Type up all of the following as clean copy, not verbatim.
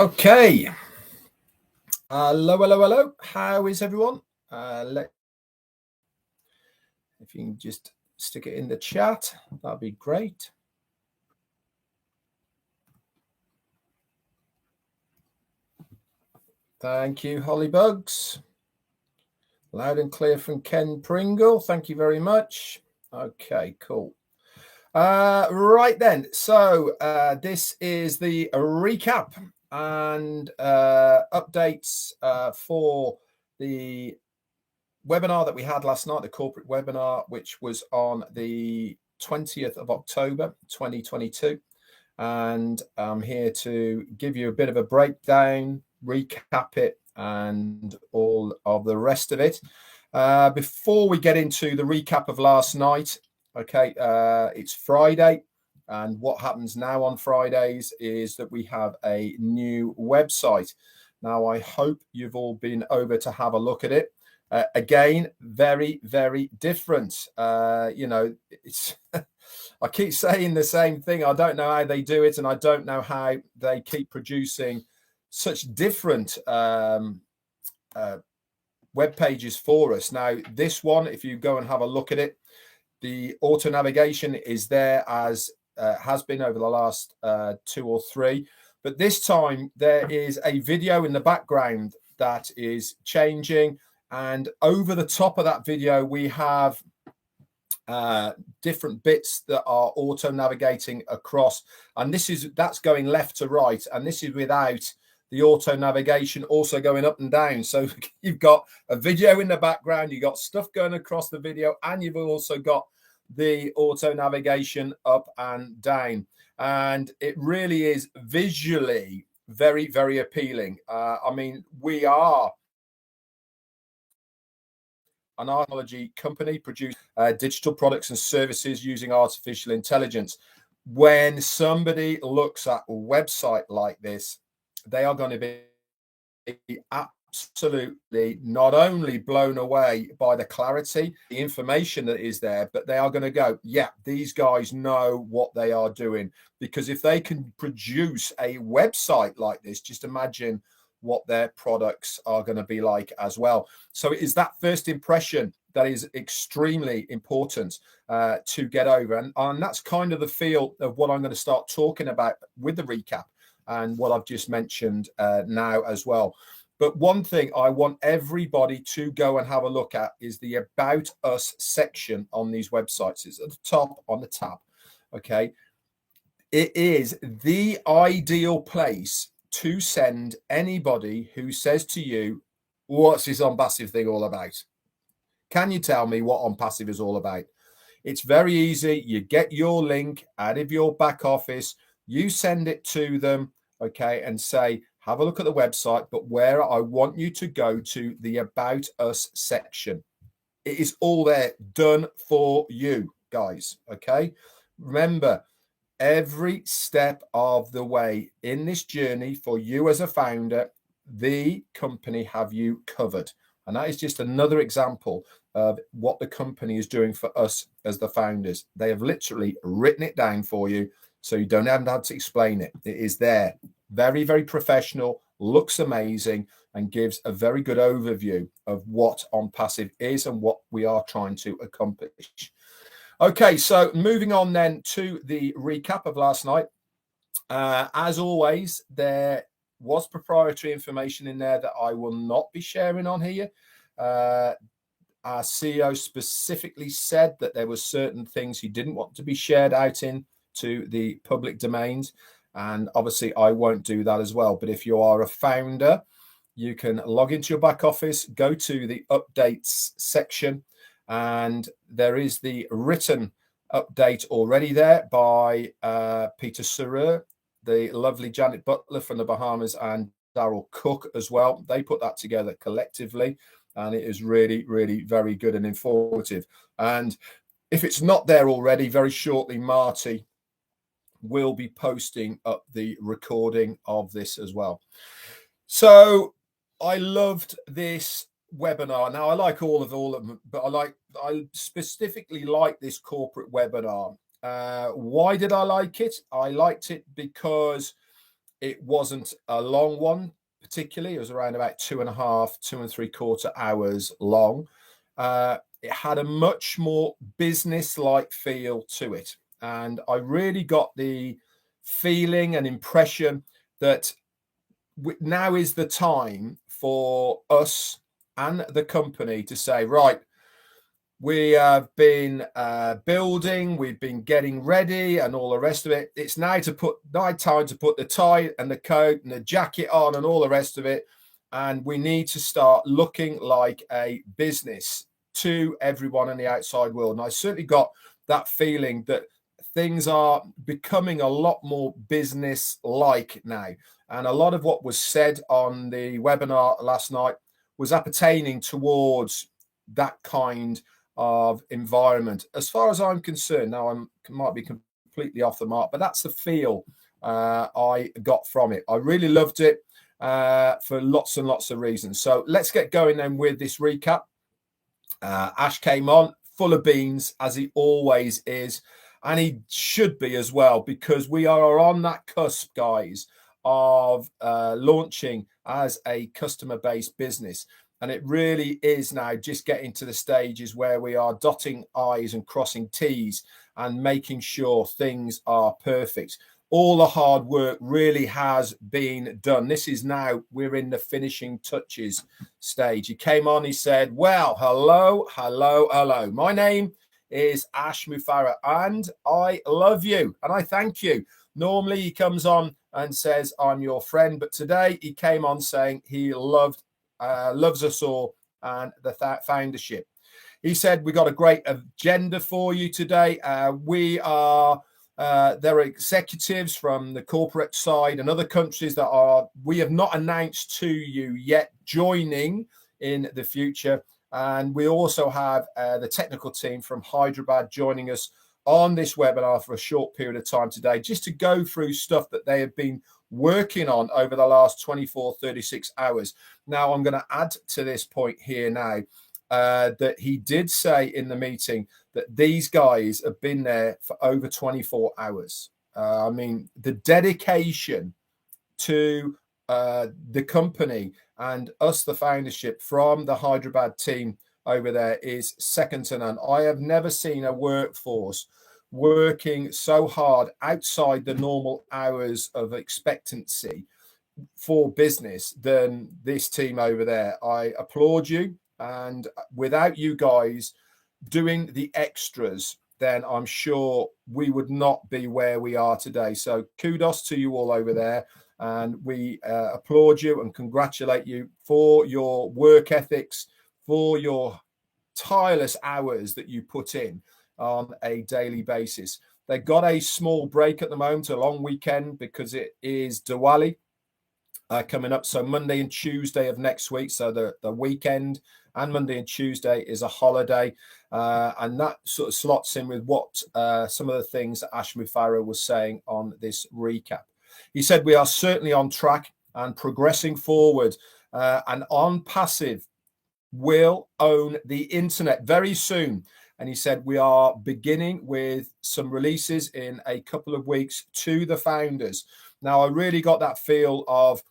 Okay. Hello. How is everyone? If you can just stick it in the chat, that'd be great. Thank you, Hollybugs. Loud and clear from Ken Pringle. Thank you very much. Okay, cool. Right then. So this is the recap and updates for the webinar that we had last night, the corporate webinar, which was on the 20th of October 2022. And I'm here to give you a bit of a breakdown, recap it, and all of the rest of it. Before we get into the recap of last night, okay, it's Friday. And what happens now on Fridays is that we have a new website. Now, I hope you've all been over to have a look at it. Again, very, very different. It's I keep saying the same thing. I don't know how they do it, and I don't know how they keep producing such different web pages for us. Now, this one, if you go and have a look at it, the auto navigation is there as has been over the last 2 or 3. But this time there is a video in the background that is changing. And over the top of that video, we have different bits that are auto navigating across. And that's going left to right. And this is without the auto navigation also going up and down. So you've got a video in the background, you've got stuff going across the video, and you've also got the auto navigation up and down. And it really is visually very, very appealing. I mean, we are an technology company, produce digital products and services using artificial intelligence. When somebody looks at a website like this, they are going to be absolutely not only blown away by the clarity, the information that is there, but they are going to go, yeah, these guys know what they are doing. Because if they can produce a website like this, just imagine what their products are going to be like as well. So it is that first impression that is extremely important to get over. And that's kind of the feel of what I'm going to start talking about with the recap and what I've just mentioned now as well. But one thing I want everybody to go and have a look at is the About Us section on these websites. It's at the top on the tab. Okay. It is the ideal place to send anybody who says to you, what's this ONPASSIVE thing all about? Can you tell me what ONPASSIVE is all about? It's very easy. You get your link out of your back office, you send it to them, okay, and say, have a look at the website, but where I want you to go to the About Us section. It is all there, done for you, guys, okay? Remember, every step of the way in this journey for you as a founder, the company have you covered. And that is just another example of what the company is doing for us as the founders. They have literally written it down for you, so you don't have to explain it. It is there. Very, very professional, looks amazing, and gives a very good overview of what ONPASSIVE is and what we are trying to accomplish. Okay, so moving on then to the recap of last night. As always, there was proprietary information in there that I will not be sharing on here. Our CEO specifically said that there were certain things he didn't want to be shared out into the public domains. And obviously, I won't do that as well. But if you are a founder, you can log into your back office, go to the updates section, and there is the written update already there by Peter Surer, the lovely Janet Butler from the Bahamas, and Daryl Cook as well. They put that together collectively, and it is really, really very good and informative. And if it's not there already, very shortly, Marty will be posting up the recording of this as well. So I loved this webinar. Now I like all of them, but I specifically like this corporate webinar. Why did I like it? I liked it because It wasn't a long one, particularly. It was around about 2.5, 2.75 hours long. It had a much more business-like feel to it. And I really got the feeling and impression that now is the time for us and the company to say, right, we have been building, we've been getting ready and all the rest of it. It's now time to put the tie and the coat and the jacket on and all the rest of it. And we need to start looking like a business to everyone in the outside world. And I certainly got that feeling that things are becoming a lot more business-like now. And a lot of what was said on the webinar last night was appertaining towards that kind of environment. As far as I'm concerned, now I might be completely off the mark, but that's the feel I got from it. I really loved it for lots and lots of reasons. So let's get going then with this recap. Ash came on full of beans, as he always is, and he should be as well, because we are on that cusp, guys, of launching as a customer-based business. And it really is now just getting to the stages where we are dotting I's and crossing T's and making sure things are perfect. All the hard work really has been done. This is now, we're in the finishing touches stage. He came on, he said, well, hello. My name is Ash Mufareh, and I love you, and I thank you. Normally he comes on and says, I'm your friend, but today he came on saying he loves us all and the foundership. He said, we got a great agenda for you today. There are executives from the corporate side and other countries that we have not announced to you yet joining in the future. And we also have the technical team from Hyderabad joining us on this webinar for a short period of time today, just to go through stuff that they have been working on over the last 24, 36 hours. Now, I'm going to add to this point here now that he did say in the meeting that these guys have been there for over 24 hours. I mean, the dedication to the company and us, the foundership, from the Hyderabad team over there is second to none. I have never seen a workforce working so hard outside the normal hours of expectancy for business than this team over there. I applaud you. And without you guys doing the extras, then I'm sure we would not be where we are today. So kudos to you all over there. And we applaud you and congratulate you for your work ethics, for your tireless hours that you put in on a daily basis. They got a small break at the moment, a long weekend, because it is Diwali coming up. So Monday and Tuesday of next week. So the weekend and Monday and Tuesday is a holiday. And that sort of slots in with what some of the things that Ash Mufareh was saying on this recap. He said, we are certainly on track and progressing forward. And ONPASSIVE will own the internet very soon. And he said, we are beginning with some releases in a couple of weeks to the founders. Now, I really got that feel of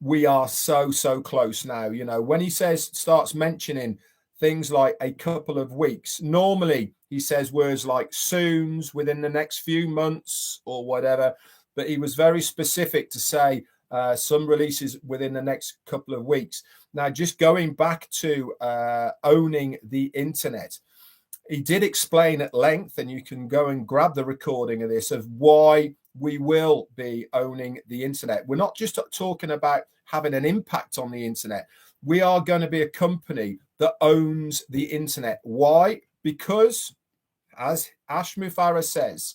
we are so close now. You know, when he starts mentioning things like a couple of weeks, normally he says words like soons, within the next few months or whatever. But he was very specific to say some releases within the next couple of weeks. Now, just going back to owning the internet, he did explain at length, and you can go and grab the recording of this, of why we will be owning the internet. We're not just talking about having an impact on the internet. We are going to be a company that owns the internet. Why? Because, as Ash Mufareh says,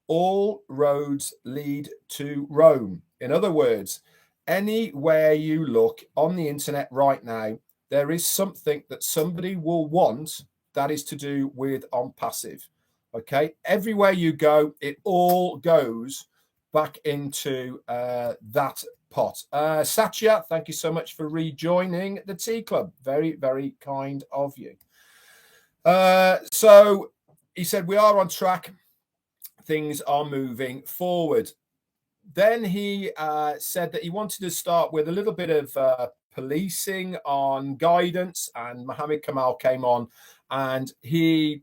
all roads lead to Rome. In other words, anywhere you look on the internet right now, there is something that somebody will want that is to do with ONPASSIVE. Okay, everywhere you go, it all goes back into that pot. Satya, thank you so much for rejoining the Tea Club. Very, very kind of you. So he said, we are on track. Things are moving forward. then he said that he wanted to start with a little bit of policing on guidance, and Mohammed Kamal came on, and he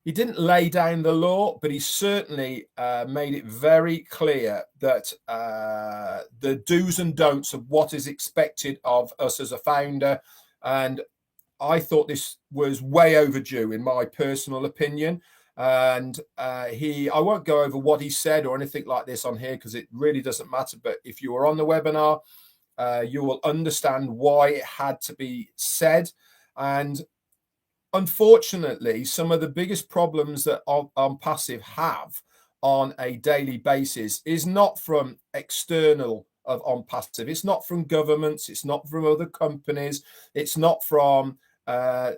didn't lay down the law, but he certainly made it very clear that the do's and don'ts of what is expected of us as a founder. And I thought this was way overdue, in my personal opinion. And I won't go over what he said or anything like this on here because it really doesn't matter. But if you were on the webinar, you will understand why it had to be said. And unfortunately, some of the biggest problems that ONPASSIVE have on a daily basis is not from external of ONPASSIVE. It's not from governments. It's not from other companies. It's not from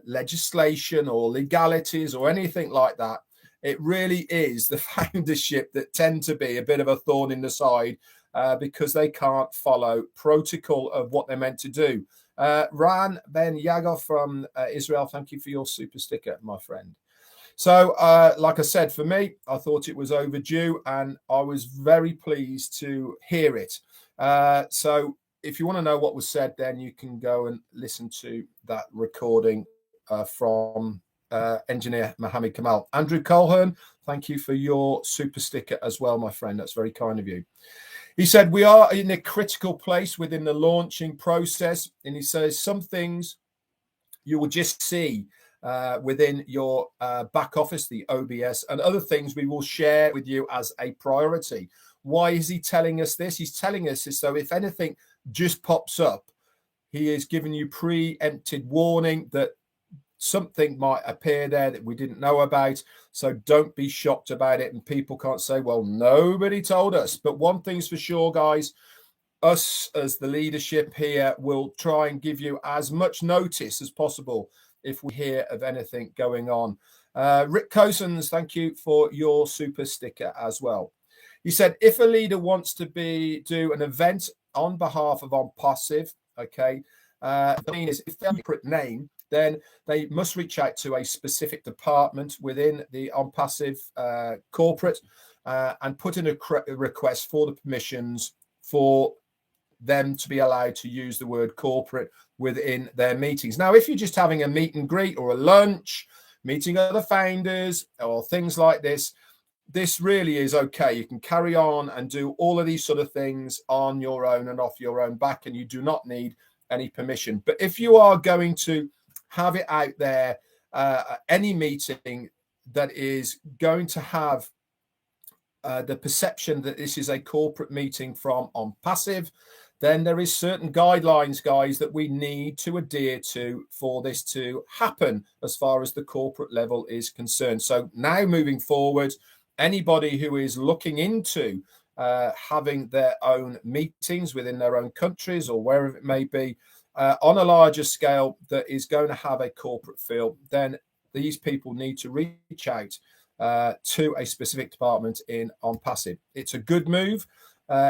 legislation or legalities or anything like that. It really is the foundership that tend to be a bit of a thorn in the side because they can't follow protocol of what they're meant to do. Ran Ben Yagov from Israel, thank you for your super sticker, my friend. So, like I said, for me, I thought it was overdue, and I was very pleased to hear it. So, if you want to know what was said, then you can go and listen to that recording from engineer Mohammed Kamal. Andrew Colhern, thank you for your super sticker as well, my friend. That's very kind of you. He said, we are in a critical place within the launching process. And he says some things you will just see within your back office, the OBS, and other things we will share with you as a priority. Why is he telling us this? He's telling us this so if anything just pops up, he is giving you preempted warning that something might appear there that we didn't know about. So don't be shocked about it. And people can't say, well, nobody told us. But one thing's for sure, guys, us as the leadership here will try and give you as much notice as possible if we hear of anything going on. Rick Cosens, thank you for your super sticker as well. He said, if a leader wants to do an event on behalf of ONPASSIVE, okay, the thing is, if they're a corporate name, then they must reach out to a specific department within the ONPASSIVE corporate and put in a request for the permissions for them to be allowed to use the word corporate within their meetings. Now, if you're just having a meet and greet or a lunch, meeting other founders or things like this, this really is okay. You can carry on and do all of these sort of things on your own and off your own back, and you do not need any permission. But if you are going to have it out there, any meeting that is going to have the perception that this is a corporate meeting from ONPASSIVE, then there is certain guidelines, guys, that we need to adhere to for this to happen as far as the corporate level is concerned. So now moving forward, anybody who is looking into having their own meetings within their own countries or wherever it may be, on a larger scale that is going to have a corporate feel, then these people need to reach out to a specific department in ONPASSIVE. It's a good move,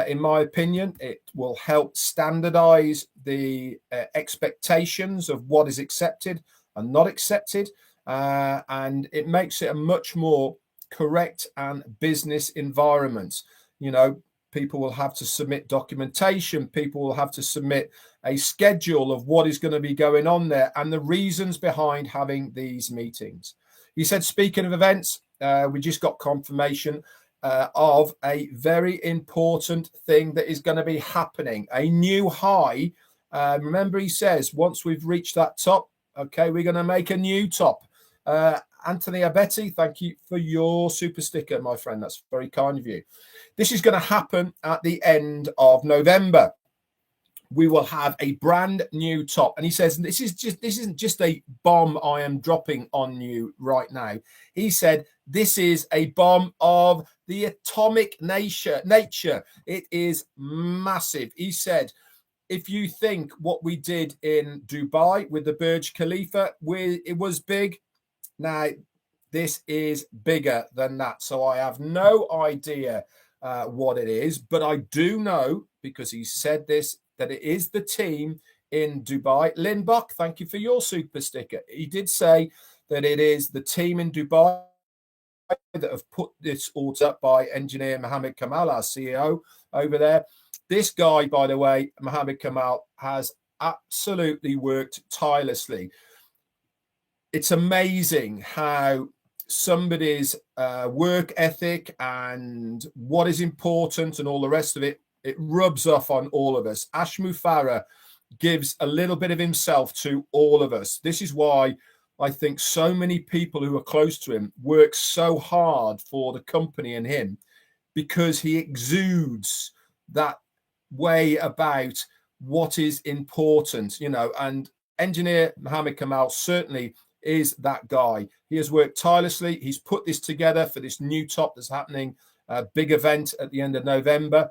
in my opinion. It will help standardize the expectations of what is accepted and not accepted, and it makes it a much more correct and business environment. You know, people will have to submit documentation. People will have to submit a schedule of what is going to be going on there and the reasons behind having these meetings. He said, speaking of events, we just got confirmation of a very important thing that is going to be happening, a new high. Remember, he says, once we've reached that top, okay, we're going to make a new top. Anthony Abetti, thank you for your super sticker, my friend. That's very kind of you. This is going to happen at the end of November. We will have a brand new top. And he says, this isn't just a bomb I am dropping on you right now. He said, this is a bomb of the atomic nature. It is massive. He said, if you think what we did in Dubai with the Burj Khalifa, it was big. Now, this is bigger than that. So I have no idea what it is, but I do know, because he said this, that it is the team in Dubai. Lynn Buck, thank you for your super sticker. He did say that it is the team in Dubai that have put this order up by engineer Mohammed Kamal, our CEO, over there. This guy, by the way, Mohammed Kamal, has absolutely worked tirelessly. It's amazing how somebody's work ethic and what is important and all the rest of it, it rubs off on all of us. Ash Mufareh gives a little bit of himself to all of us. This is why I think so many people who are close to him work so hard for the company and him, because he exudes that way about what is important, you know. And engineer Mohammed Kamal certainly is that guy. He has worked tirelessly. He's put this together for this new top that's happening, a big event at the end of November.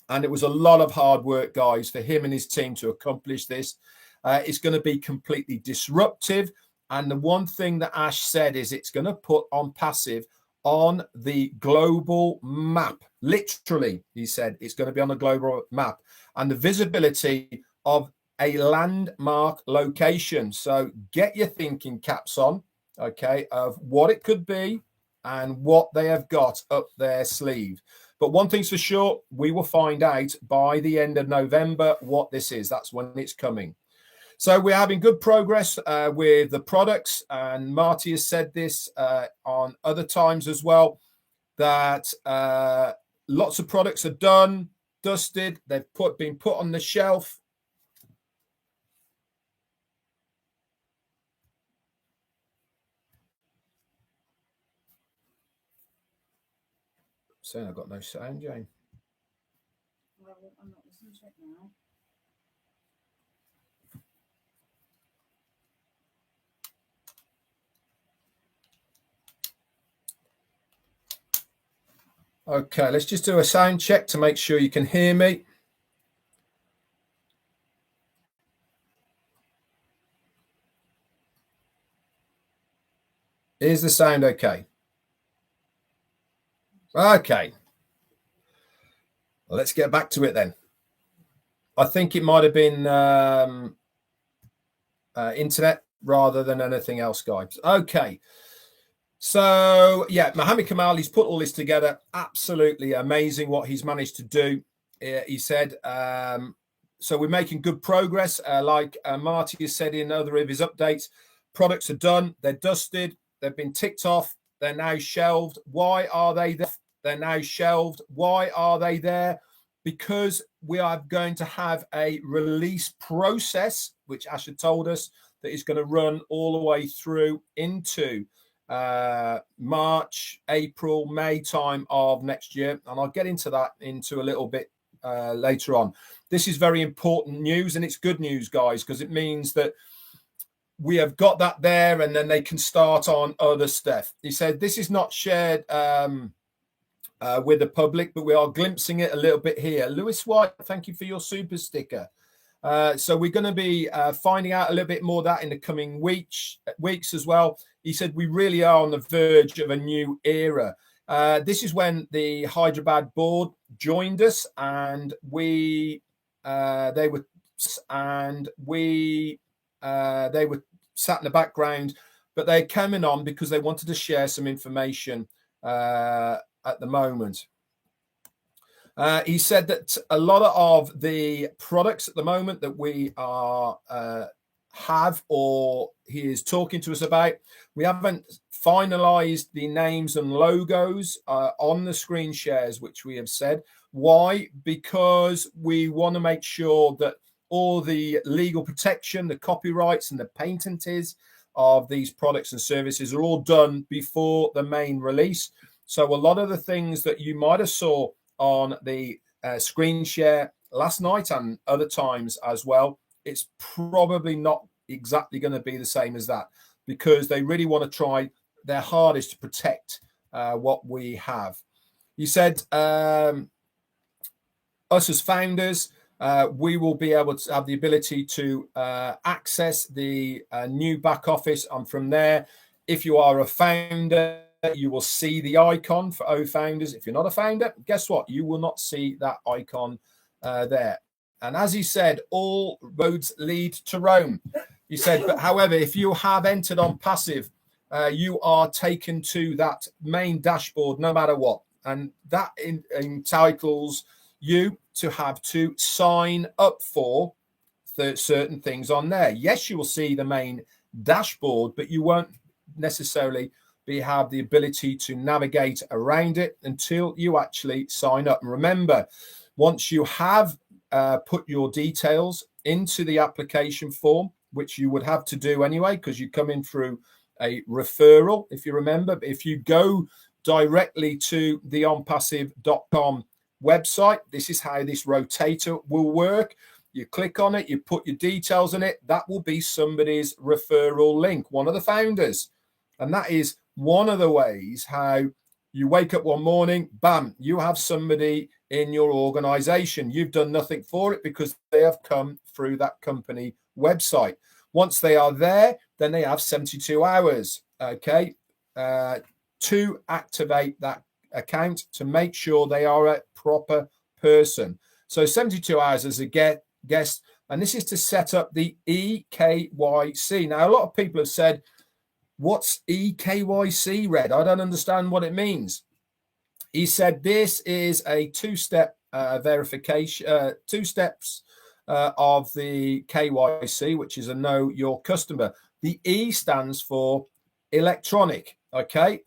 And it was a lot of hard work, guys, for him and his team to accomplish this. It's going to be completely disruptive. And the one thing that Ash said is it's going to put ONPASSIVE on the global map. Literally, he said it's going to be on the global map. And the visibility of a landmark location. So get your thinking caps on, okay, of what it could be and what they have got up their sleeve. But one thing's for sure, we will find out by the end of November what this is. That's when it's coming. So we're having good progress with the products. And Marty has said this on other times as well, that lots of products are done, dusted. They've been put on the shelf. Saying I've got no sound, Jane. Well, I'm not listening to it now. Okay, let's just do a sound check to make sure you can hear me. Is the sound okay? Okay. Well, let's get back to it then. I think it might have been internet rather than anything else, guys. Okay. So, yeah, Mohammed Kamal, he's put all this together. Absolutely amazing what he's managed to do. He said, so we're making good progress. Like Marty has said in other of his updates, products are done. They're dusted. They've been ticked off. They're now shelved. Why are they there? They're now shelved. Why are they there? Because we are going to have a release process, which Asher told us, that is going to run all the way through into March, April, May time of next year. And I'll get into that into a little bit later on. This is very important news, and it's good news, guys, because it means that we have got that there, and then they can start on other stuff. He said this is not shared with the public, but we are glimpsing it a little bit here. Lewis White, thank you for your super sticker. So we're going to be finding out a little bit more of that in the coming weeks as well. He said we really are on the verge of a new era. This is when the Hyderabad board joined us, and they were sat in the background, but they're coming on because they wanted to share some information at the moment. He said that a lot of the products at the moment that we are have, or he is talking to us about, we haven't finalized the names and logos on the screen shares, which we have said. Why? Because we want to make sure that all the legal protection, the copyrights and the patents of these products and services are all done before the main release. So a lot of the things that you might have saw on the screen share last night and other times as well, it's probably not exactly going to be the same as that, because they really want to try their hardest to protect what we have. He said, us as founders, we will be able to have the ability to access the new back office. And from there, if you are a founder, you will see the icon for O Founders. If you're not a founder, guess what? You will not see that icon there. And as he said, all roads lead to Rome. He said, but however, if you have entered ONPASSIVE, you are taken to that main dashboard no matter what. And that entitles you to have to sign up for certain things on there. Yes, you will see the main dashboard, but you won't necessarily have the ability to navigate around it until you actually sign up. And remember, once you have put your details into the application form, which you would have to do anyway, because you come in through a referral, if you remember. But if you go directly to the onpassive.com website, this is how this rotator will work. You click on it, you put your details in it. That will be somebody's referral link, one of the founders. And that is one of the ways how you wake up one morning, bam, you have somebody in your organization. You've done nothing for it because they have come through that company website. Once they are there, then they have 72 hours, okay, to activate that account to make sure they are a proper person. So 72 hours as a guest, and this is to set up the EKYC. Now, a lot of people have said, what's EKYC, Red? I don't understand what it means. He said this is a two-step verification, 2 steps of the KYC, which is a know your customer. The E stands for electronic, okay?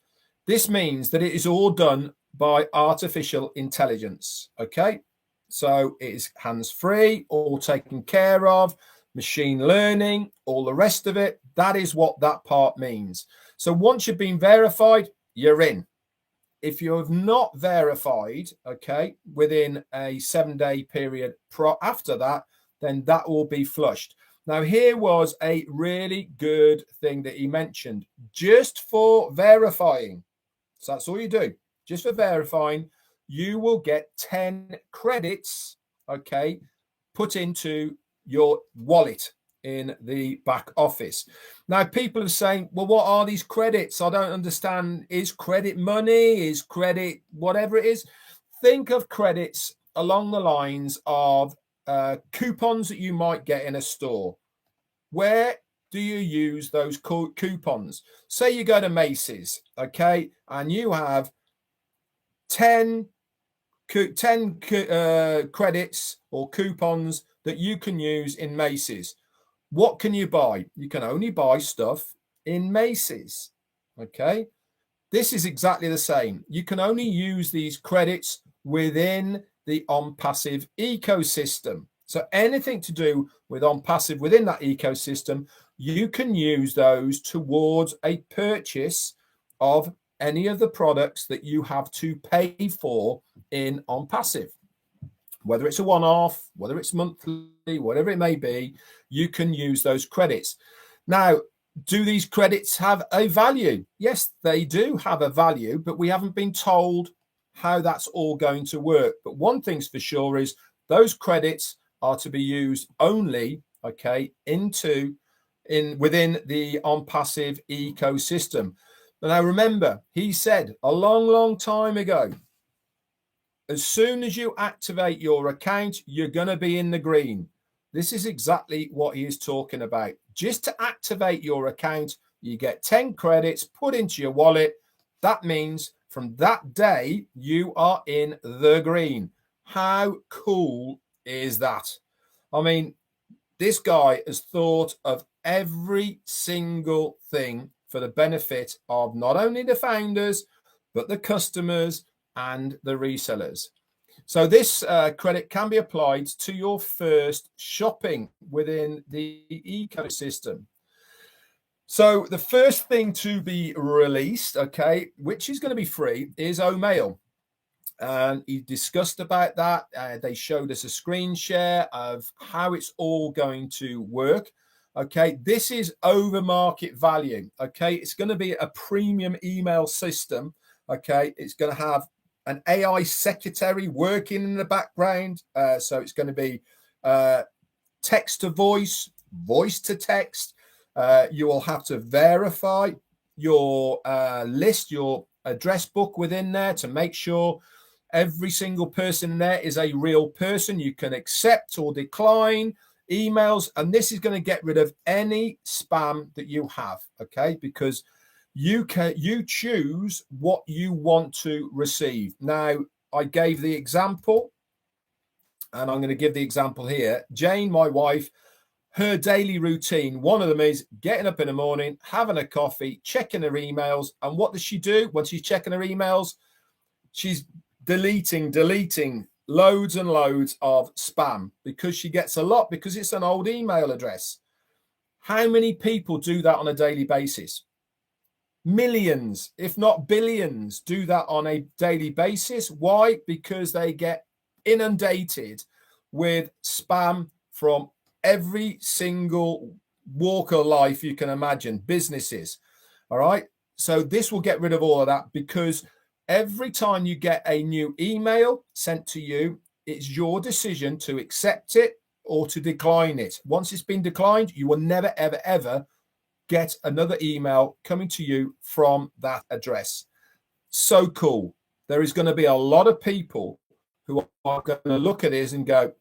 This means that it is all done by artificial intelligence, okay? So it is hands-free, all taken care of, machine learning, all the rest of it. That is what that part means. So once you've been verified, you're in. If you have not verified, okay, within a 7-day period after that, then that will be flushed. Now, here was a really good thing that he mentioned. Just for verifying, so that's all you do, just for verifying, you will get 10 credits, okay, put into your wallet in the back office. Now, people are saying, well, what are these credits? I don't understand. Is credit money? Is credit whatever it is? Think of credits along the lines of coupons that you might get in a store. Where do you use those coupons? Say you go to Macy's, okay, and you have 10 credits or coupons that you can use in Macy's. What can you buy? You can only buy stuff in Macy's, okay? This is exactly the same. You can only use these credits within the ONPASSIVE ecosystem. So anything to do with ONPASSIVE within that ecosystem, you can use those towards a purchase of any of the products that you have to pay for in ONPASSIVE. Whether it's a one-off, whether it's monthly, whatever it may be, you can use those credits. Now, do these credits have a value? Yes, they do have a value, but we haven't been told how that's all going to work. But one thing's for sure is those credits are to be used only, okay, within the ONPASSIVE ecosystem. But now remember, he said a long, long time ago, as soon as you activate your account, you're going to be in the green. This is exactly what he is talking about. Just to activate your account, you get 10 credits put into your wallet. That means from that day, you are in the green. How cool is that? I mean, this guy has thought of every single thing for the benefit of not only the founders, but the customers and the resellers. So this credit can be applied to your first shopping within the ecosystem. So the first thing to be released, okay, which is going to be free, is OMail. And he discussed about that. They showed us a screen share of how it's all going to work. Okay, this is over market value. Okay, it's going to be a premium email system. Okay, it's going to have an AI secretary working in the background. So it's going to be text to voice, voice to text. You will have to verify your list, your address book within there to make sure every single person in there is a real person. You can accept or decline emails, and this is going to get rid of any spam that you have, okay? Because you choose what you want to receive. Now, I gave the example And I'm going to give the example here. Jane, my wife, her daily routine, one of them is getting up in the morning, having a coffee, checking her emails. And what does she do when she's checking her emails? She's deleting loads and loads of spam because she gets a lot, because it's an old email address. How many people do that on a daily basis? Millions, if not billions, do that on a daily basis. Why? Because they get inundated with spam from every single walk of life you can imagine, businesses. All right. So this will get rid of all of that, because every time you get a new email sent to you, it's your decision to accept it or to decline it. Once it's been declined, you will never, ever, ever get another email coming to you from that address. So cool. There is going to be a lot of people who are going to look at this and go,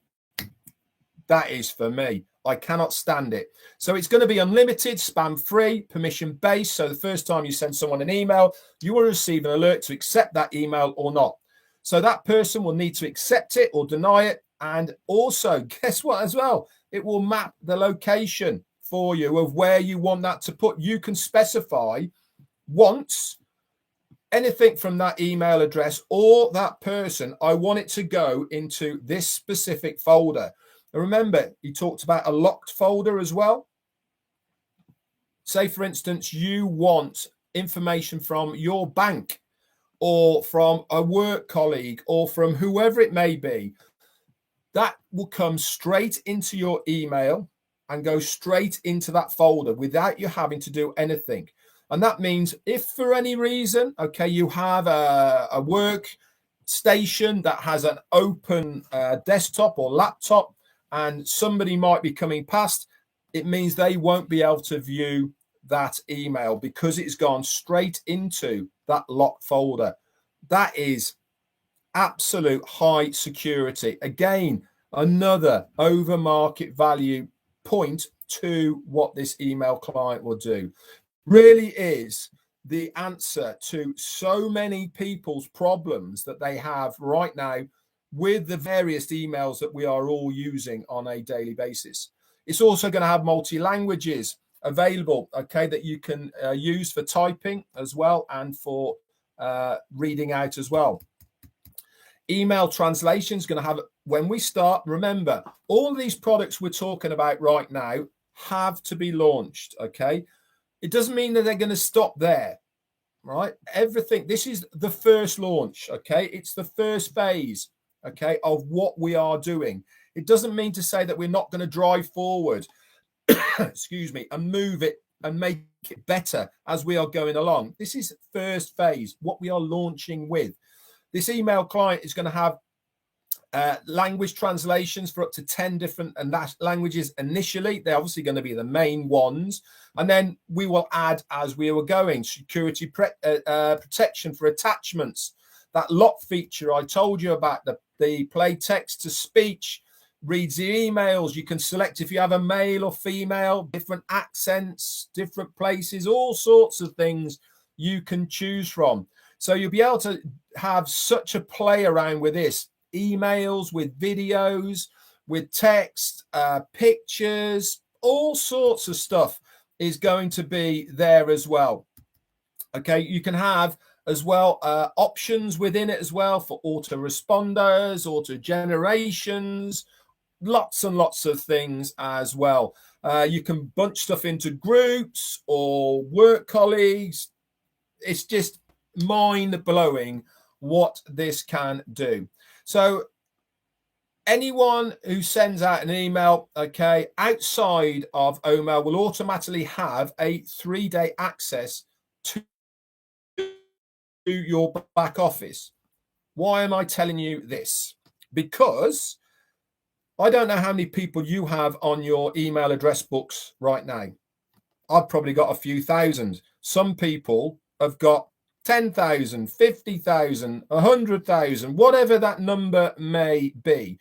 that is for me. I cannot stand it. So it's going to be unlimited, spam free, permission based. So the first time you send someone an email, you will receive an alert to accept that email or not. So that person will need to accept it or deny it. And also, guess what as well? It will map the location for you of where you want that to put. You can specify once anything from that email address or that person, I want it to go into this specific folder. And remember, he talked about a locked folder as well. Say, for instance, you want information from your bank or from a work colleague or from whoever it may be. That will come straight into your email and go straight into that folder without you having to do anything. And that means if for any reason, okay, you have a work station that has an open desktop or laptop and somebody might be coming past, it means they won't be able to view that email because it's gone straight into that locked folder. That is absolute high security. Again, another over market value point to what this email client will do. Really is the answer to so many people's problems that they have right now with the various emails that we are all using on a daily basis. It's also going to have multi-languages available, okay, that you can use for typing as well and for reading out as well. Email translation is going to have, when we start, remember, all these products we're talking about right now have to be launched, okay? It doesn't mean that they're going to stop there, right? Everything, this is the first launch, okay? It's the first phase, okay, of what we are doing. It doesn't mean to say that we're not going to drive forward, excuse me, and move it and make it better as we are going along. This is first phase, what we are launching with. This email client is going to have language translations for up to 10 different languages initially. They're obviously going to be the main ones. And then we will add, as we were going, security protection for attachments. That lock feature I told you about, the play text to speech, reads the emails. You can select if you have a male or female, different accents, different places, all sorts of things you can choose from. So you'll be able to have such a play around with this. Emails, with videos, with text, pictures, all sorts of stuff is going to be there as well. Okay, you can have as well options within it as well for autoresponders, auto generations, lots and lots of things as well. You can bunch stuff into groups or work colleagues. It's just mind-blowing what this can do. So anyone who sends out an email, okay, outside of OMail will automatically have a 3-day access to your back office. Why am I telling you this? Because I don't know how many people you have on your email address books right now. I've probably got a few thousand. Some people have got 10,000, 50,000, 100,000, whatever that number may be.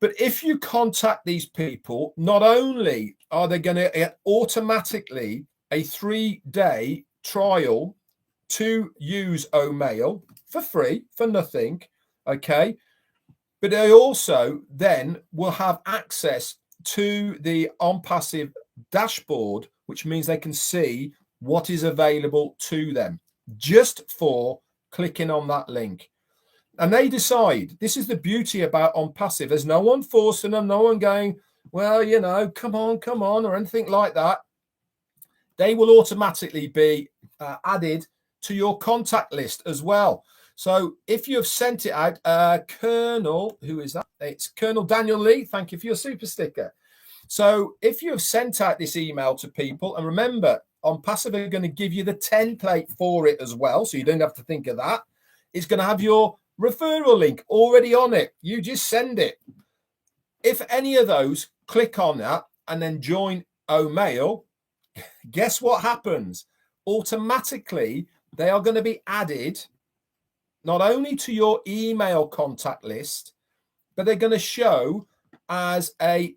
But if you contact these people, not only are they going to get automatically a 3-day trial to use OMail for free, for nothing, okay? but they also then will have access to the ONPASSIVE dashboard, which means they can see what is available to them just for clicking on that link. And they decide. This is the beauty about ONPASSIVE. There's no one forcing them, no one going, well, you know, come on, or anything like that. They will automatically be added to your contact list as well. So if you have sent it out, Colonel, who is that? It's Colonel Daniel Lee. Thank you for your super sticker. So if you have sent out this email to people, and remember, ONPASSIVE are going to give you the template for it as well, so you don't have to think of that. It's going to have your referral link already on it. You just send it. If any of those click on that and then join OMail, guess what happens? Automatically, they are going to be added not only to your email contact list, but they're going to show as a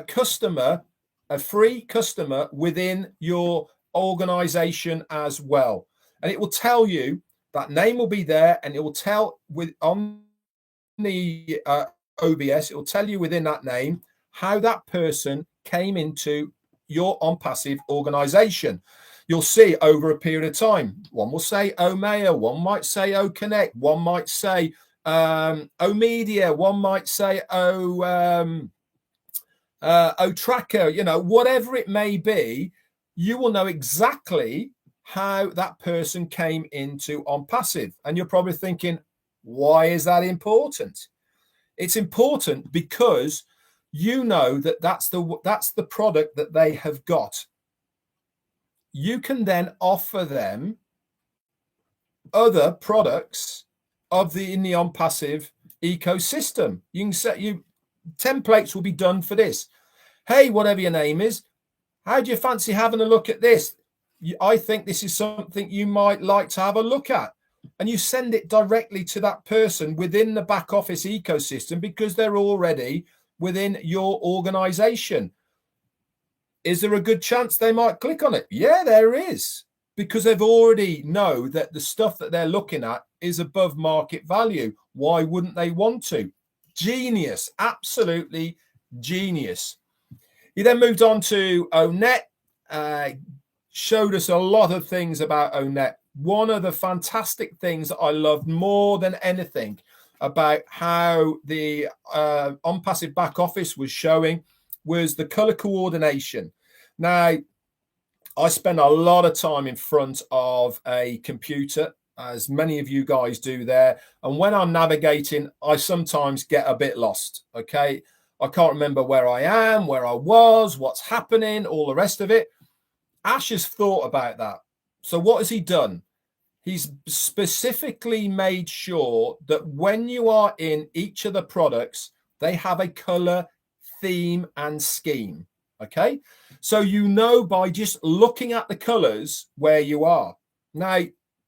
customer, a free customer within your organization as well. And it will tell you, that name will be there, and it will tell on the OBS, it will tell you within that name how that person came into your ONPASSIVE organization. You'll see over a period of time. One will say OMail, one might say OConnect, one might say OMedia, one might say OTracker, you know, whatever it may be, you will know exactly how that person came into ONPASSIVE. And you're probably thinking, why is that important? It's important because you know that that's the product that they have got. You can then offer them other products in the ONPASSIVE ecosystem. You can set templates will be done for this. Hey, whatever your name is, how do you fancy having a look at this? I think this is something you might like to have a look at. And you send it directly to that person within the back office ecosystem because they're already within your organization. Is there a good chance they might click on it? Yeah, there is, because they've already know that the stuff that they're looking at is above market value. Why wouldn't they want to? Genius, absolutely genius. He then moved on to ONET, showed us a lot of things about ONET. One of the fantastic things that I loved more than anything about how the ONPASSIVE back office was showing was the color coordination. Now, I spend a lot of time in front of a computer, as many of you guys do there. And when I'm navigating, I sometimes get a bit lost, okay? I can't remember where I am, where I was, what's happening, all the rest of it. Ash has thought about that. So what has he done? He's specifically made sure that when you are in each of the products, they have a color, theme, and scheme. Okay, so you know by just looking at the colors where you are. Now,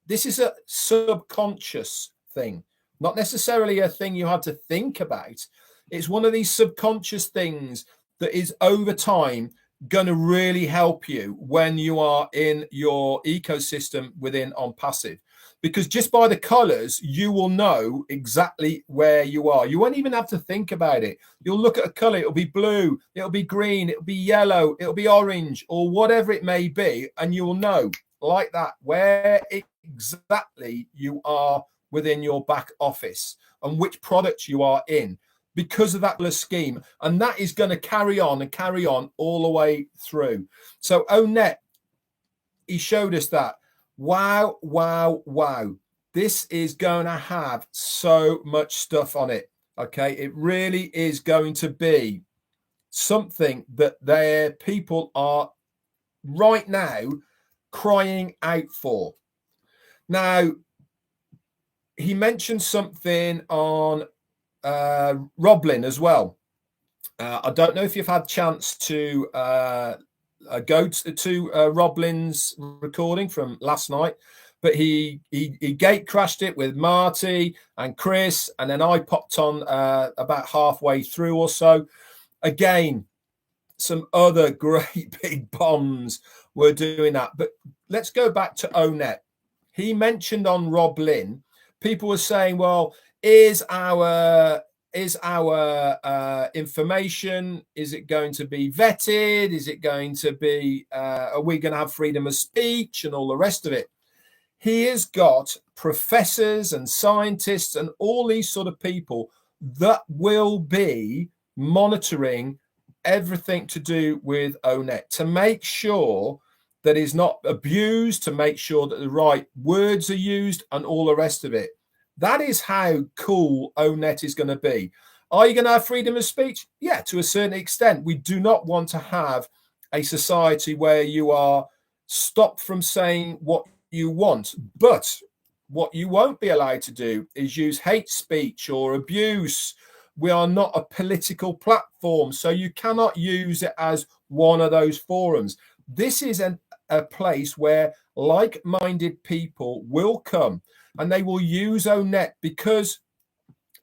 this is a subconscious thing, not necessarily a thing you had to think about. It's one of these subconscious things that is over time going to really help you when you are in your ecosystem within ONPASSIVE, because just by the colors you will know exactly where you are. You won't even have to think about it. You'll look at a color, it'll be blue, it'll be green, it'll be yellow, it'll be orange, or whatever it may be, and you will know like that where exactly you are within your back office and which products you are in, because of that scheme. And that is going to carry on and carry on all the way through. So ONET, he showed us that. Wow, wow, wow. This is going to have so much stuff on it. Okay, it really is going to be something that their people are right now crying out for. Now, he mentioned something on Roblin as well. I don't know if you've had a chance to go to Roblin's recording from last night, but he gate crashed it with Marty and Chris, and then I popped on about halfway through or so. Again, some other great big bombs were doing that. But let's go back to ONET. He mentioned on Roblin, people were saying, well, is is our information, is it going to be vetted? Is it going to be, are we going to have freedom of speech and all the rest of it? He has got professors and scientists and all these sort of people that will be monitoring everything to do with ONET to make sure that is not abused, to make sure that the right words are used and all the rest of it. That is how cool ONET is going to be. Are you going to have freedom of speech? Yeah, to a certain extent. We do not want to have a society where you are stopped from saying what you want. But what you won't be allowed to do is use hate speech or abuse. We are not a political platform, so you cannot use it as one of those forums. This is a place where like-minded people will come and they will use ONET because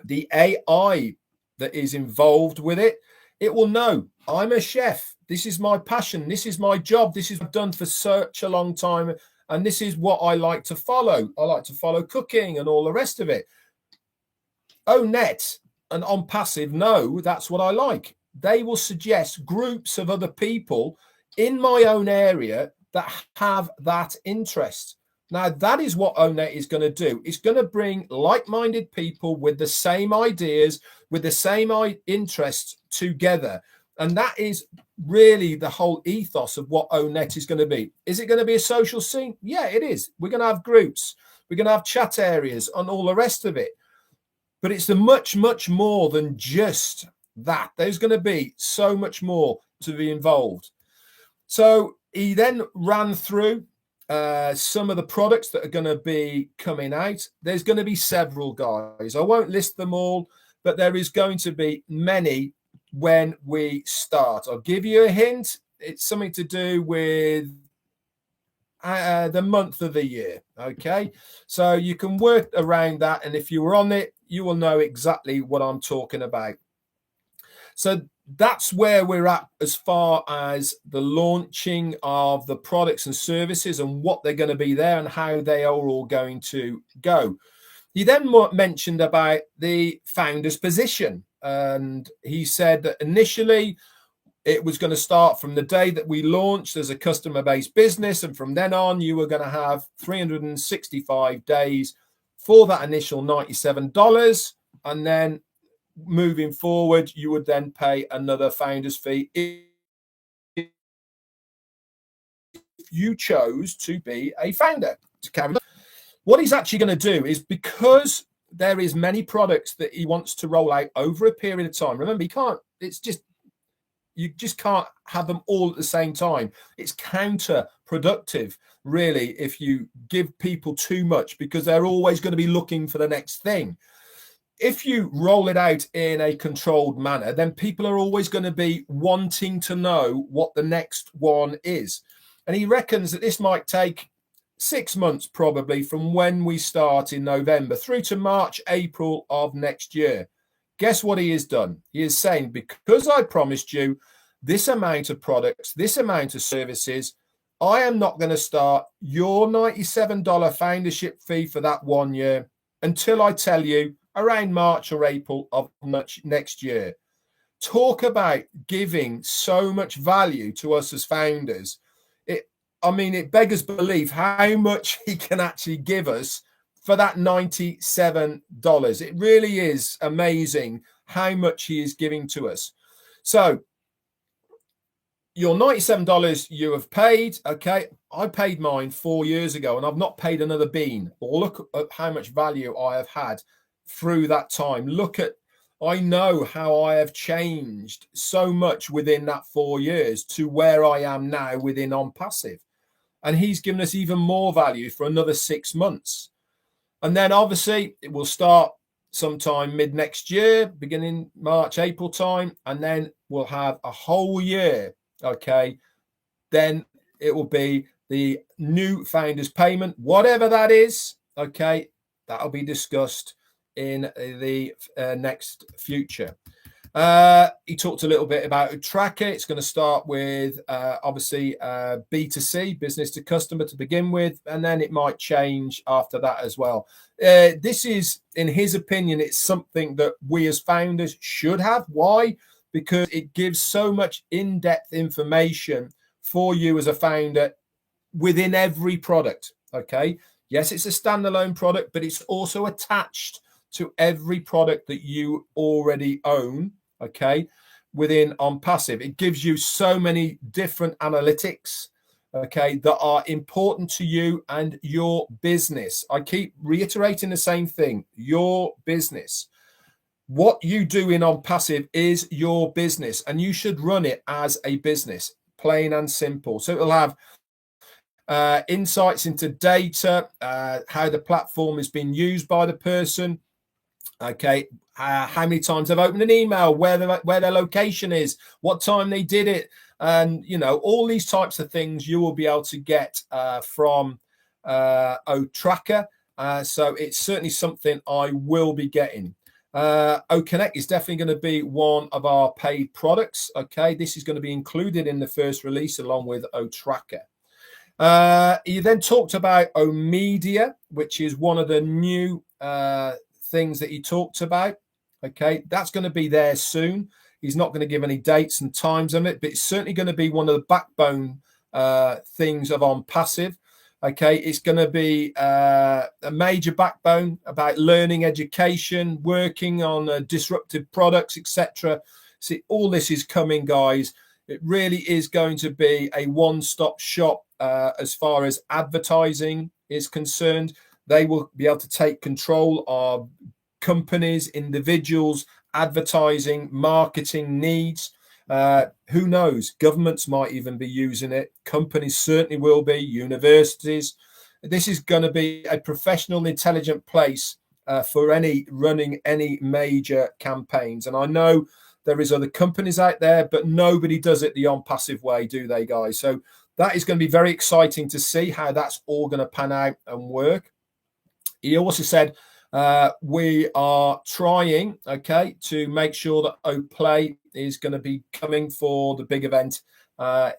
the AI that is involved with it, it will know, I'm a chef. This is my passion. This is my job. This is what I've done for such a long time. And this is what I like to follow. I like to follow cooking and all the rest of it. ONET and ONPASSIVE know that's what I like. They will suggest groups of other people in my own area that have that interest. Now, that is what ONET is going to do. It's going to bring like-minded people with the same ideas, with the same interests together. And that is really the whole ethos of what ONET is going to be. Is it going to be a social scene? Yeah, it is. We're going to have groups. We're going to have chat areas and all the rest of it. But it's a much, much more than just that. There's going to be so much more to be involved. So he then ran through some of the products that are going to be coming out. There's going to be several, guys. I won't list them all, but there is going to be many when we start. I'll give you a hint. It's something to do with the month of the year. Okay, so you can work around that, and if you were on it, you will know exactly what I'm talking about. So that's where we're at as far as the launching of the products and services and what they're going to be there and how they are all going to go. He then mentioned about the founder's position, and he said that initially it was going to start from the day that we launched as a customer-based business, and from then on you were going to have 365 days for that initial $97, and then moving forward you would then pay another founder's fee if you chose to be a founder to carry on. What he's actually going to do is, because there is many products that he wants to roll out over a period of time, remember, you just can't have them all at the same time. It's counterproductive, really, if you give people too much, because they're always going to be looking for the next thing. If you roll it out in a controlled manner, then people are always going to be wanting to know what the next one is. And he reckons that this might take 6 months probably from when we start in November through to March, April of next year. Guess what he has done? He is saying, because I promised you this amount of products, this amount of services, I am not going to start your $97 foundership fee for that 1 year until I tell you around March or April of next year. Talk about giving so much value to us as founders. It beggars belief how much he can actually give us for that $97. It really is amazing how much he is giving to us. So your $97 you have paid. Okay, I paid mine 4 years ago and I've not paid another bean. Or look at how much value I have had through that time. I know how I have changed so much within that 4 years to where I am now within ONPASSIVE. And he's given us even more value for another 6 months. And then obviously it will start sometime mid next year, beginning March, April time. And then we'll have a whole year. Okay. Then it will be the new founders payment, whatever that is. Okay. That'll be discussed in the next future. He talked a little bit about Tracker. It's going to start with obviously B2C, business to customer to begin with, and then it might change after that as well. This is, in his opinion, it's something that we as founders should have. Why? Because it gives so much in-depth information for you as a founder within every product. Okay. Yes, it's a standalone product, but it's also attached to every product that you already own. Okay, within ONPASSIVE, it gives you so many different analytics, okay, that are important to you and your business. I keep reiterating the same thing: your business. What you do in ONPASSIVE is your business, and you should run it as a business, plain and simple. So it'll have insights into data, how the platform is being used by the person. Okay, how many times they've opened an email, where their location is, what time they did it, and all these types of things you will be able to get from Tracker. So it's certainly something I will be getting. Connect is definitely going to be one of our paid products. Okay, this is going to be included in the first release along with Tracker. He then talked about Media, which is one of the new things that he talked about. Okay, that's going to be there soon. He's not going to give any dates and times on it, but it's certainly going to be one of the backbone things of ONPASSIVE. Okay, it's going to be a major backbone about learning, education, working on disruptive products, etc. See, all this is coming, guys. It really is going to be a one-stop shop as far as advertising is concerned. They will be able to take control of companies, individuals, advertising, marketing needs. Who knows? Governments might even be using it. Companies certainly will be, universities. This is going to be a professional, intelligent place for running any major campaigns. And I know there is other companies out there, but nobody does it the ONPASSIVE way, do they, guys? So that is going to be very exciting to see how that's all going to pan out and work. He also said we are trying, okay, to make sure that OPlay is going to be coming for the big event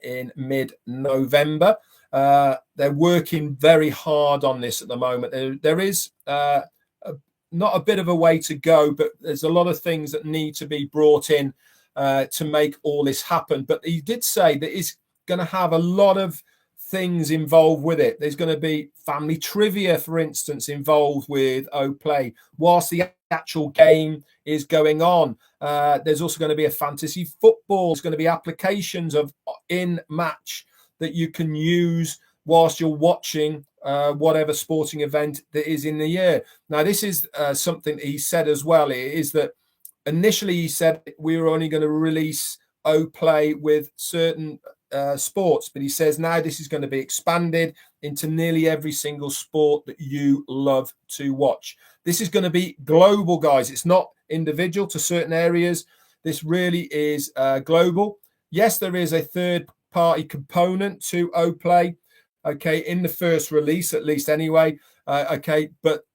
in mid-November. They're working very hard on this at the moment. There is not a bit of a way to go, but there's a lot of things that need to be brought in to make all this happen. But he did say that he's going to have a lot of things involved with it. There's going to be family trivia, for instance, involved with OPlay whilst the actual game is going on. There's also going to be a fantasy football. There's going to be applications of in-match that you can use whilst you're watching whatever sporting event that is in the year. Now, this is something he said as well, is that initially he said we were only going to release OPlay with certain sports, but he says now this is going to be expanded into nearly every single sport that you love to watch. This is going to be global, guys. It's not individual to certain areas. This really is global. Yes, there is a third-party component to OPlay, okay, in the first release, at least anyway, okay, but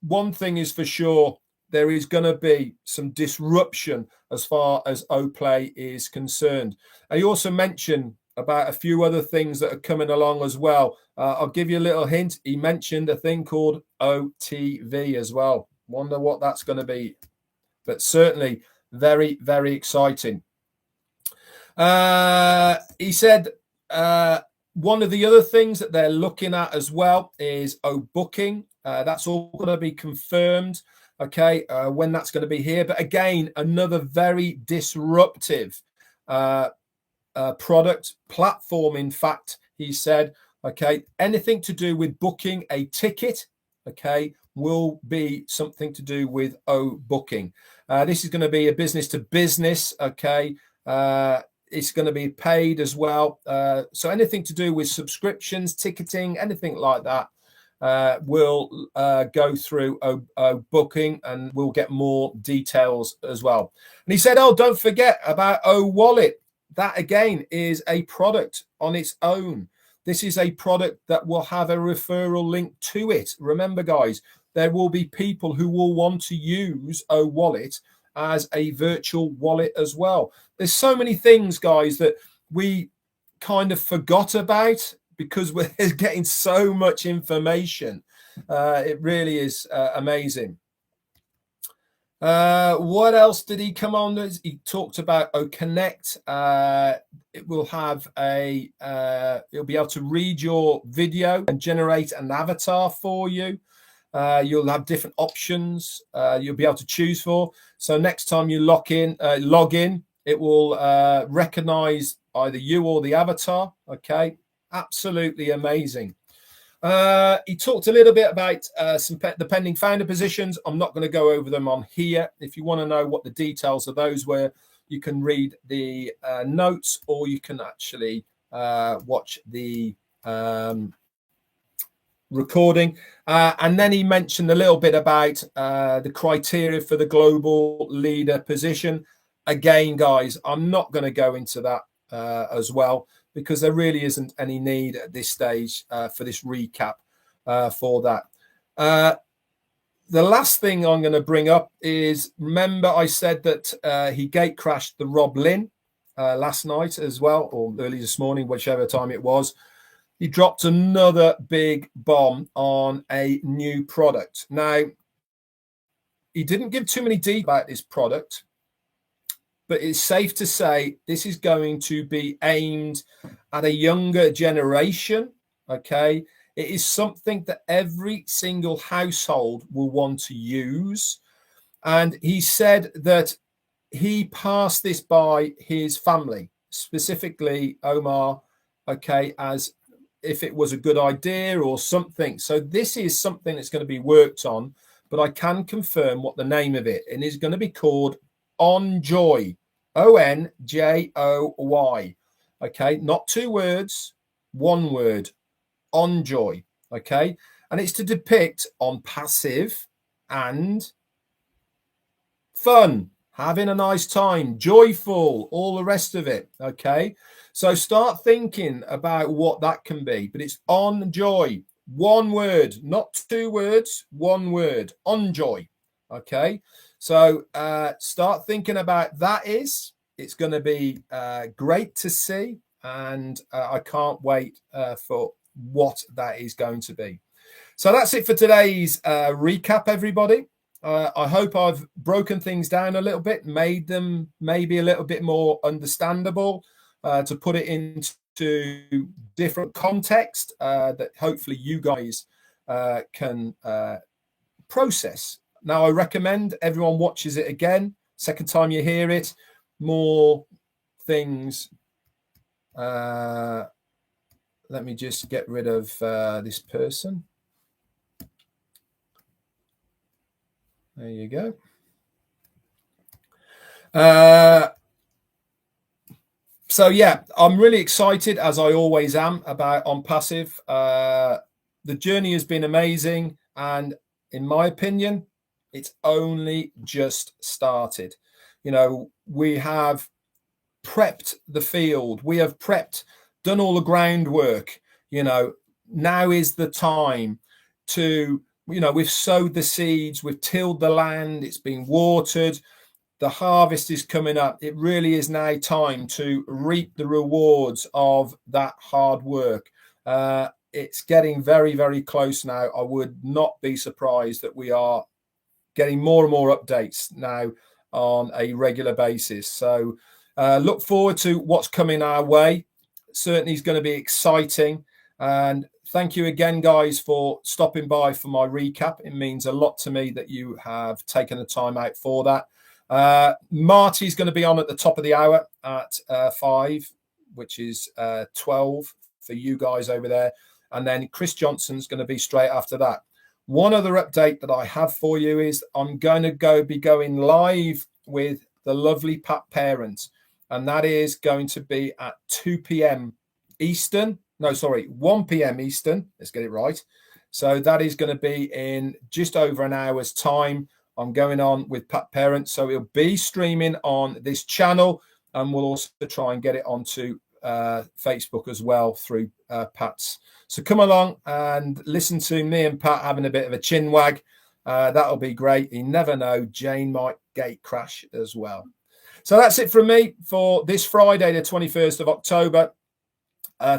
one thing is for sure, there is going to be some disruption as far as OPlay is concerned. I also mentioned about a few other things that are coming along as well. I'll give you a little hint. He mentioned a thing called OTV as well. Wonder what that's going to be. But certainly very, very exciting. He said one of the other things that they're looking at as well is booking. That's all going to be confirmed. Okay, when that's going to be here. But again, another very disruptive product platform. In fact, he said, okay, anything to do with booking a ticket, okay, will be something to do with booking. This is going to be a business to business. Okay, it's going to be paid as well. So anything to do with subscriptions, ticketing, anything like that. Will go through booking, and we'll get more details as well. And he said, oh, don't forget about Wallet. That again is a product on its own. This is a product that will have a referral link to it. Remember, guys, there will be people who will want to use Wallet as a virtual wallet as well. There's so many things, guys, that we kind of forgot about because we're getting so much information. It really is amazing. What else did he come on with? He talked about Connect. It will have a you'll be able to read your video and generate an avatar for you. You'll have different options you'll be able to choose for. So next time you log in, it will recognize either you or the avatar. Okay, absolutely amazing. He talked a little bit about the pending founder positions. I'm not going to go over them on here. If you want to know what the details of those were, you can read the notes, or you can actually watch the recording. And then he mentioned a little bit about the criteria for the global leader position. Again, guys, I'm not going to go into that as well, because there really isn't any need at this stage for this recap for that. The last thing I'm going to bring up is, remember I said that he gate crashed the Rob Lynn last night as well, or early this morning, whichever time it was. He dropped another big bomb on a new product. Now, he didn't give too many details about this product, but it's safe to say this is going to be aimed at a younger generation, okay? It is something that every single household will want to use. And he said that he passed this by his family, specifically Omar, okay, as if it was a good idea or something. So this is something that's going to be worked on, but I can confirm what the name of it, and it's going to be called OnJoy, ONJOY. Okay, not two words, one word, OnJoy. Okay, and it's to depict ONPASSIVE and fun, having a nice time, joyful, all the rest of it. Okay, so start thinking about what that can be, but it's OnJoy, one word, not two words, one word, OnJoy. Okay, so start thinking about that. It's going to be great to see, and I can't wait for what that is going to be. So that's it for today's recap, everybody. I hope I've broken things down a little bit, made them maybe a little bit more understandable, to put it into different context that hopefully you guys can process. Now, I recommend everyone watches it again. Second time you hear it, more things. Let me just get rid of this person. There you go. So yeah, I'm really excited, as I always am, about ONPASSIVE. The journey has been amazing, and in my opinion, it's only just started. You know, we have prepped the field, we have done all the groundwork. You know, now is the time to, you know, we've sowed the seeds, we've tilled the land, it's been watered, the harvest is coming up. It really is now time to reap the rewards of that hard work. It's getting very, very close now. I would not be surprised that we are getting more and more updates now on a regular basis. So look forward to what's coming our way. Certainly is going to be exciting. And thank you again, guys, for stopping by for my recap. It means a lot to me that you have taken the time out for that. Marty's going to be on at the top of the hour at 5, which is 12 for you guys over there. And then Chris Johnson's going to be straight after that. One other update that I have for you is I'm going to be going live with the lovely Pat Parent, and that is going to be at 2 p.m. Eastern. No, sorry, 1 p.m. Eastern. Let's get it right. So that is going to be in just over an hour's time. I'm going on with Pat Parent, so it'll be streaming on this channel, and we'll also try and get it onto Facebook as well through Pat's. So come along and listen to me and Pat having a bit of a chin wag That'll be great. You never know, Jane might gate crash as well. So that's it from me for this Friday, the 21st of October.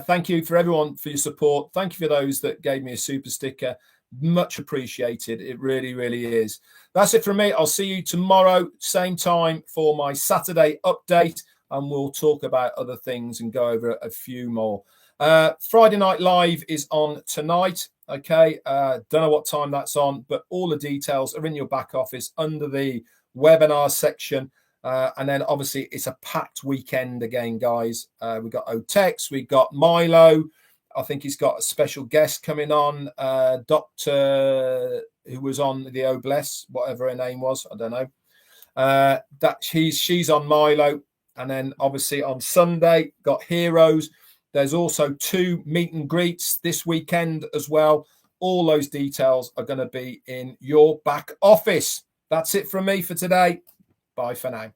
Thank you for everyone for your support. Thank you for those that gave me a super sticker. Much appreciated. It really, really is. That's it from me. I'll see you tomorrow, same time, for my Saturday update, and we'll talk about other things and go over a few more. Friday Night Live is on tonight. Okay. Don't know what time that's on, but all the details are in your back office under the webinar section. And then obviously it's a packed weekend again, guys. We've got Otex, we've got Milo. I think he's got a special guest coming on, Doctor, who was on the Obless, whatever her name was, I don't know. She's on Milo, and then obviously on Sunday got Heroes. There's also 2 meet and greets this weekend as well. All those details are going to be in your back office. That's it from me for today. Bye for now.